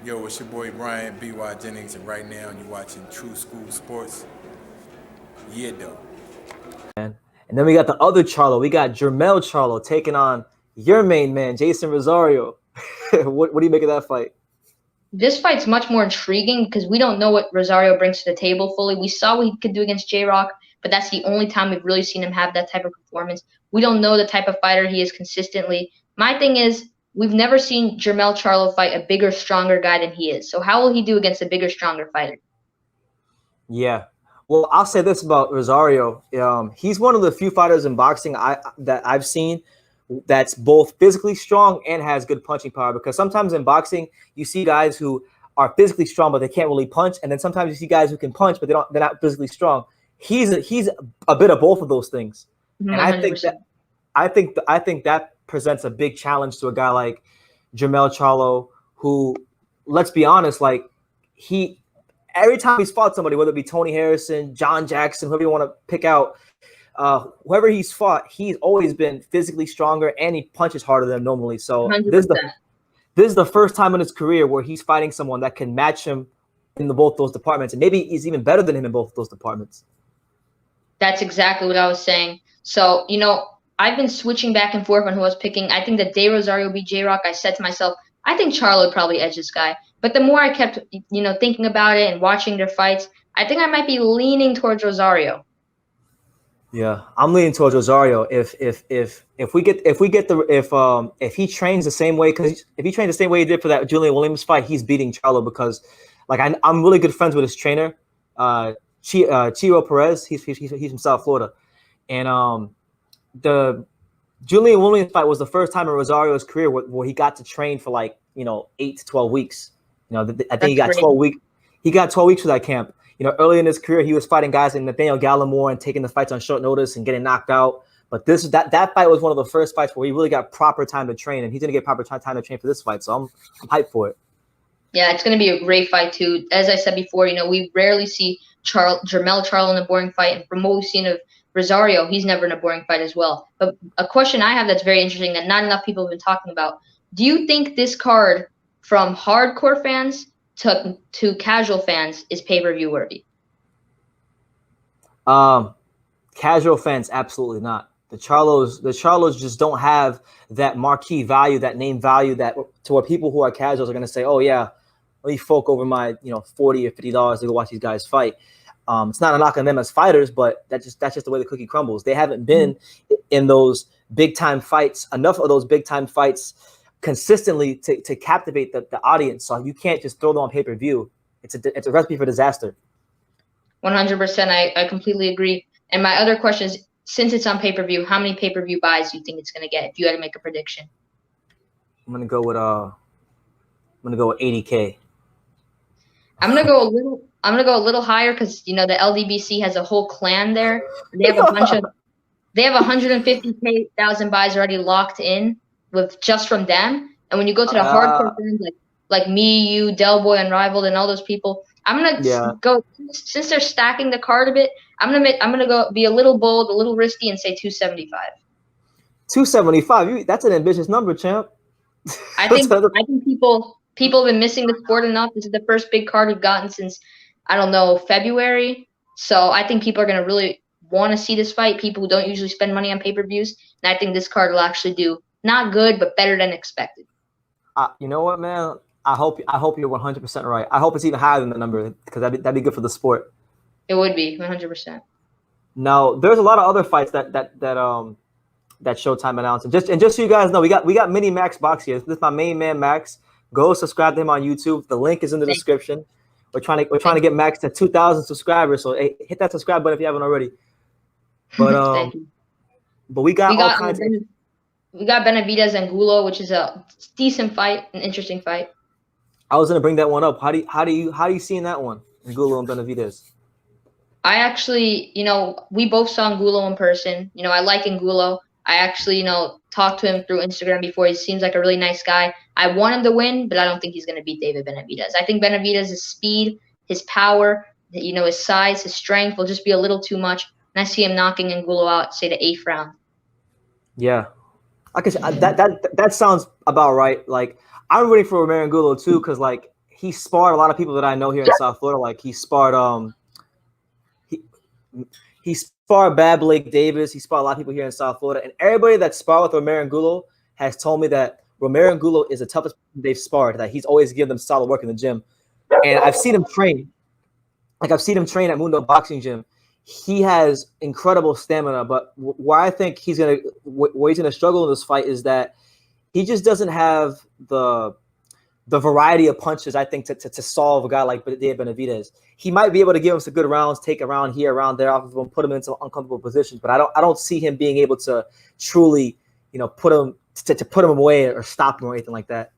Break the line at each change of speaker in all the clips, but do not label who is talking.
Yo, it's your boy Brian B.Y. Jennings, and right now you're watching True School Sports. Yeah, though.
And then we got the other Charlo. We got Jermell Charlo taking on your main man, Jeison Rosario. What do you make of that fight?
This fight's much more intriguing because we don't know what Rosario brings to the table fully. We saw what he could do against J-Rock, but that's the only time we've really seen him have that type of performance. We don't know the type of fighter he is consistently. My thing is, we've never seen Jermell Charlo fight a bigger, stronger guy than he is. So how will he do against a bigger, stronger fighter?
Yeah. Well, I'll say this about Rosario. He's one of the few fighters in boxing that I've seen that's both physically strong and has good punching power. Because sometimes in boxing, you see guys who are physically strong but they can't really punch, and then sometimes you see guys who can punch but they're not physically strong. He's a bit of both of those things, and
100%.
I think that presents a big challenge to a guy like Jermell Charlo, who, let's be honest, like he every time he's fought somebody, whether it be Tony Harrison, John Jackson, whoever you want to pick out, whoever he's fought, he's always been physically stronger and he punches harder than normally. So
100%.
this is the first time in his career where he's fighting someone that can match him in both those departments, and maybe he's even better than him in both those departments.
That's exactly what I was saying. So, I've been switching back and forth on who I was picking. I think the day Rosario beat J-Rock, I said to myself, I think Charlo would probably edge this guy. But the more I kept, thinking about it and watching their fights, I think I might be leaning towards Rosario.
Yeah, I'm leaning towards Rosario. If he trains the same way, because if he trains the same way he did for that Julian Williams fight, he's beating Charlo because, like, I'm really good friends with his trainer, Chiro Perez. He's from South Florida, and the Julian Williams fight was the first time in Rosario's career where he got to train for 8 to 12 weeks. I think he got 12 weeks. He got 12 weeks for that camp. Early in his career, he was fighting guys like Nathaniel Gallimore and taking the fights on short notice and getting knocked out. But that fight was one of the first fights where he really got proper time to train, and he's going to get proper time to train for this fight. So I'm hyped for it.
Yeah, it's going to be a great fight, too. As I said before, we rarely see Jermell Charlo in a boring fight. And from what we've seen of Rosario, he's never in a boring fight as well. But a question I have that's very interesting that not enough people have been talking about. Do you think this card, from hardcore fans to casual fans, is pay-per-view worthy?
Casual fans, absolutely not. The Charlos just don't have that marquee value, that name value, that to where people who are casuals are going to say, oh yeah, let me fork over my $40 or $50 to go watch these guys fight. It's not a knock on them as fighters, but that's just the way the cookie crumbles. They haven't been in those big time fights, enough of those big time fights consistently to captivate the audience. So you can't just throw them on pay-per-view. It's a recipe for disaster.
100%. I completely agree. And my other question is, since it's on pay-per-view, how many pay-per-view buys do you think it's going to get if you had to make a prediction?
I'm gonna go with 80K.
I'm gonna go a little higher because the LDBC has a whole clan there. They have 150,000 buys already locked in with just from them. And when you go to the hardcore fans like me, you, Del Boy, Unrivaled, and all those people, I'm gonna go, since they're stacking the card a bit. I'm gonna go be a little bold, a little risky, and say 275.
275. That's an ambitious number, champ.
I think people have been missing the sport enough. This is the first big card we've gotten since, I don't know, February. So I think people are gonna really want to see this fight. People who don't usually spend money on pay-per-views, and I think this card will actually do not good but better than expected.
You know what, man? I hope you're 100% right. I hope it's even higher than the number because that'd be good for the sport.
It would be 100%.
Now, there's a lot of other fights that Showtime announced, and just so you guys know, we got Minimax Boxing here. This is my main man, Max. Go subscribe to him on YouTube. The link is in the description. We're trying to get Max to 2,000 subscribers, so hey, hit that subscribe button if you haven't already. But
Thank you.
But we got all kinds.
We got Benavidez and Angulo, which is a decent fight, an interesting fight.
I was gonna bring that one up. How do you see in that one, Angulo and Benavidez?
I actually, we both saw Angulo in person. I like Angulo. I actually, talked to him through Instagram before. He seems like a really nice guy. I want him to win, but I don't think he's going to beat David Benavidez. I think Benavidez's speed, his power, his size, his strength will just be a little too much. And I see him knocking Angulo out, say, the 8th round.
Yeah. I guess that sounds about right. Like, I'm rooting for Romero Angulo too, because he sparred a lot of people that I know here in South Florida. Like he sparred he he sparred Bad Blake Davis. He sparred a lot of people here in South Florida, and everybody that sparred with Romero Angulo has told me that Romero Angulo is the toughest they've sparred. That he's always given them solid work in the gym, and I've seen him train. Like I've seen him train at Mundo Boxing Gym. He has incredible stamina, but where I think he's gonna struggle in this fight is that he just doesn't have the variety of punches, I think, to solve a guy like Benavidez. He might be able to give him some good rounds, take a round here, around there off of him, put him into uncomfortable positions, but I don't see him being able to truly, put him away or stop him or anything like that.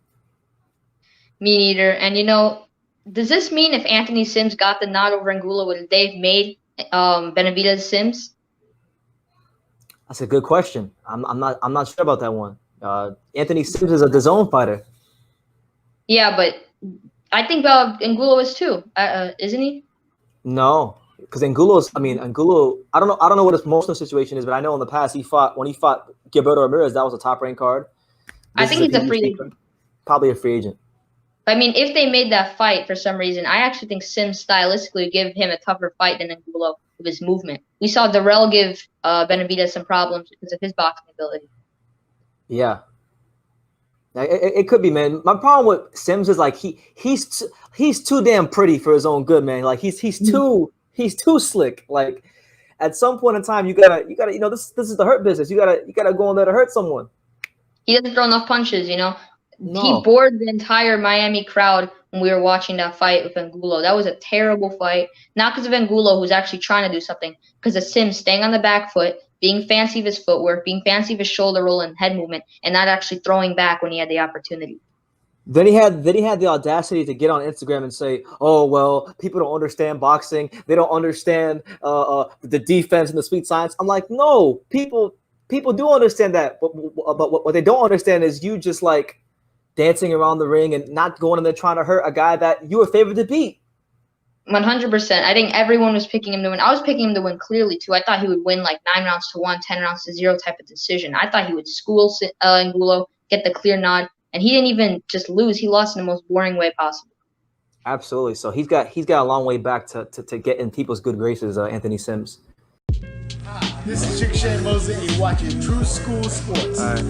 Me neither. And does this mean if Anthony Sims got the nod over Angulo, would Dave made Benavidez Sims?
That's a good question. I'm not sure about that one. Anthony Sims is a DAZN fighter.
Yeah, but I think Angulo is too, isn't he?
No, because Angulo. I don't know what his emotional situation is, but I know in the past when he fought Gilberto Ramirez, that was a top ranked card.
I think he's a free agent.
Probably a free agent.
I mean, if they made that fight for some reason, I actually think Sims stylistically would give him a tougher fight than Angulo with his movement. We saw Darrell give Benavidez some problems because of his boxing ability.
Yeah. It could be, man. My problem with Sims is like he's too damn pretty for his own good, man. Like he's too slick. Like at some point in time, you gotta this is the hurt business. You gotta go in there to hurt someone.
He doesn't throw enough punches,
No.
He bored the entire Miami crowd when we were watching that fight with Angulo. That was a terrible fight. Not because of Angulo, who's actually trying to do something, because of Sims staying on the back foot, being fancy with his footwork, being fancy with his shoulder roll and head movement, and not actually throwing back when he had the opportunity.
Then he had the audacity to get on Instagram and say, "Oh well, people don't understand boxing. They don't understand the defense and the sweet science." I'm like, no, people do understand that, but what they don't understand is you just like dancing around the ring and not going in there trying to hurt a guy that you were favored to beat.
100%. I think everyone was picking him to win. I was picking him to win clearly, too. I thought he would win like 9-1, 10 rounds to 0 type of decision. I thought he would school Angulo, get the clear nod, and he didn't even just lose. He lost in the most boring way possible.
Absolutely. So he's got a long way back to get in people's good graces, Anthony Sims.
This is Jermell Charlo and you're watching True School Sports. All right.